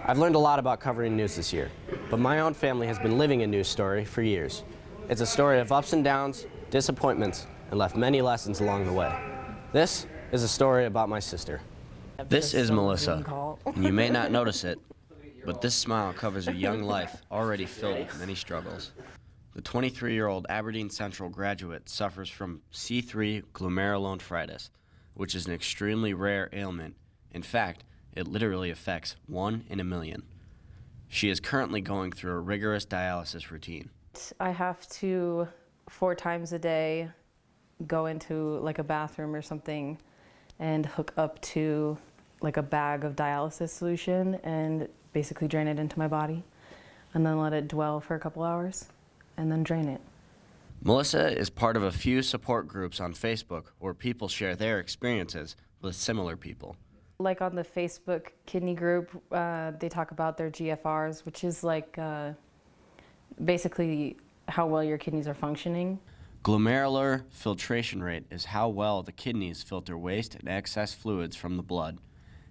I've learned a lot about covering news this year, but my own family has been living a news story for years. It's a story of ups and downs, disappointments, and left many lessons along the way. This is a story about my sister. This is Melissa. You may not notice it, but this smile covers a young life already filled with many struggles. The 23-year-old Aberdeen Central graduate suffers from C3 glomerulonephritis, which is an extremely rare ailment. In fact, it literally affects 1 in a million. She is currently going through a rigorous dialysis routine. I have to 4 times a day go into like a bathroom or something and hook up to like a bag of dialysis solution and basically drain it into my body and then let it dwell for a couple hours and then drain it. Melissa is part of a few support groups on Facebook where people share their experiences with similar people. Like on the Facebook kidney group, they talk about their GFRs, which is like basically how well your kidneys are functioning. Glomerular filtration rate is how well the kidneys filter waste and excess fluids from the blood.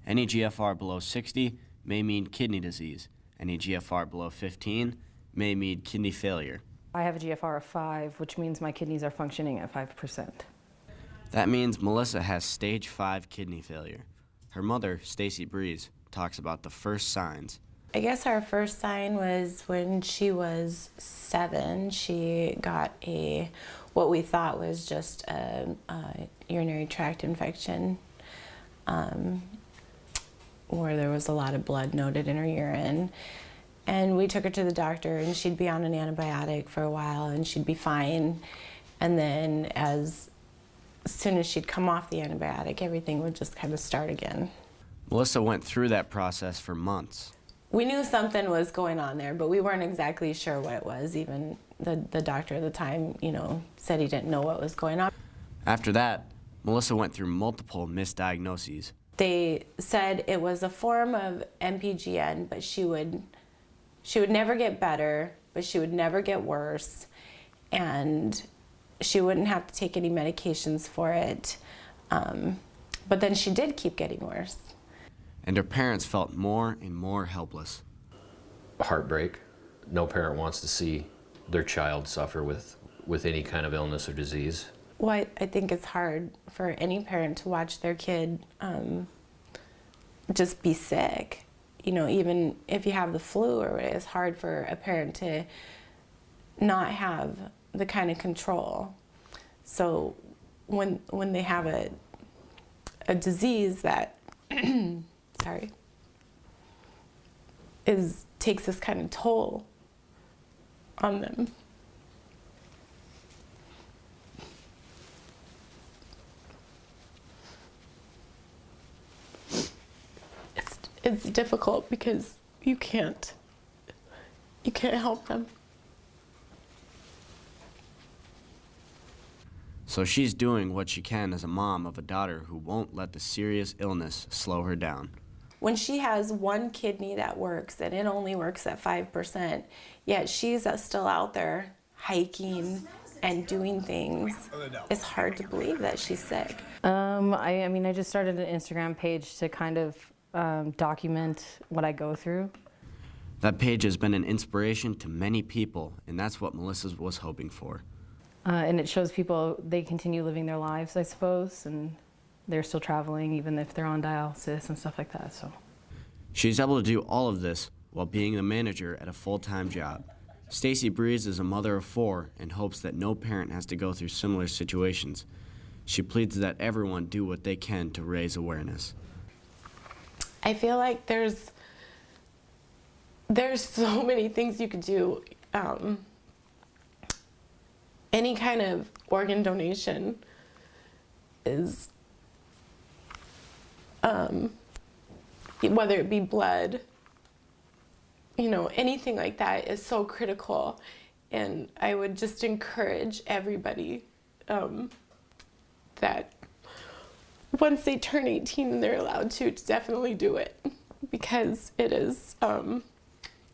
Any GFR below 60 may mean kidney disease. Any GFR below 15 may mean kidney failure. I have a GFR of 5, which means my kidneys are functioning at 5%. That means Melissa has stage 5 kidney failure. Her mother, Stacy Breeze, talks about the first signs. I guess our first sign was when she was 7. She got what we thought was just a urinary tract infection, where there was a lot of blood noted in her urine. And we took her to the doctor, and she'd be on an antibiotic for a while, and she'd be fine. And then as soon as she'd come off the antibiotic, everything would just kind of start again. Melissa went through that process for months. We knew something was going on there, but we weren't exactly sure what it was. Even the doctor at the time, said he didn't know what was going on. After that, Melissa went through multiple misdiagnoses. They said it was a form of MPGN, but she would never get better, but she would never get worse, and she wouldn't have to take any medications for it. But then she did keep getting worse. And her parents felt more and more helpless. Heartbreak. No parent wants to see their child suffer with any kind of illness or disease. Well, I think it's hard for any parent to watch their kid just be sick. Even if you have the flu or whatever, it's hard for a parent to not have the kind of control. So when they have a disease that takes this kind of toll on them. It's difficult because you can't help them. So she's doing what she can as a mom of a daughter who won't let the serious illness slow her down. When she has one kidney that works, and it only works at 5%, yet she's still out there hiking and doing things, it's hard to believe that she's sick. I just started an Instagram page to kind of document what I go through. That page has been an inspiration to many people, and that's what Melissa was hoping for. And it shows people they continue living their lives, I suppose, and they're still traveling even if they're on dialysis and stuff like that. So she's able to do all of this while being the manager at a full-time job. Stacy Breeze is a mother of 4 and hopes that no parent has to go through similar situations. She pleads that everyone do what they can to raise awareness. I feel like there's so many things you could do. Any kind of organ donation is, whether it be blood, anything like that is so critical. And I would just encourage everybody that once they turn 18 and they're allowed to definitely do it, because it is,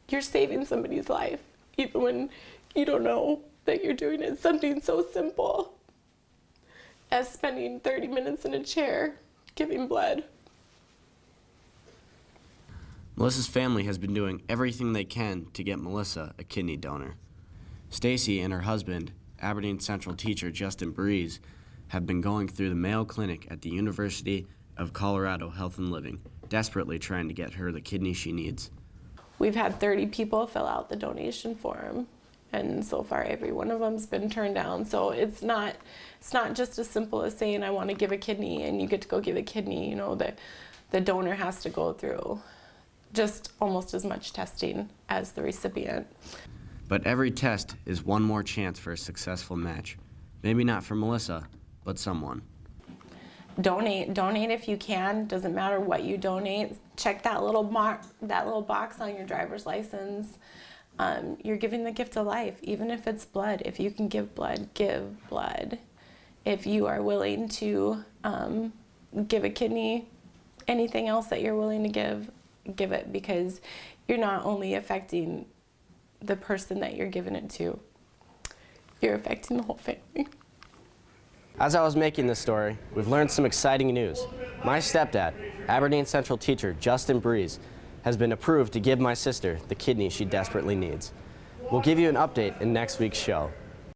you're saving somebody's life, even when you don't know that you're doing it. Something so simple as spending 30 minutes in a chair giving blood. Melissa's family has been doing everything they can to get Melissa a kidney donor. Stacy and her husband, Aberdeen Central teacher Justin Breeze, have been going through the Mayo Clinic at the University of Colorado Health and Living, desperately trying to get her the kidney she needs. We've had 30 people fill out the donation form, and so far every one of them's been turned down. So it's not just as simple as saying I want to give a kidney and you get to go give a kidney. You know, the donor has to go through just almost as much testing as the recipient. But every test is one more chance for a successful match. Maybe not for Melissa, but someone. Donate if you can. Doesn't matter what you donate. Check that little box on your driver's license. You're giving the gift of life, even if it's blood. If you can give blood, give blood. If you are willing to give a kidney, anything else that you're willing to give it, because you're not only affecting the person that you're giving it to, you're affecting the whole family. As I was making this story, we've learned some exciting news. My stepdad, Aberdeen Central teacher Justin Breeze, has been approved to give my sister the kidney she desperately needs. We'll give you an update in next week's show.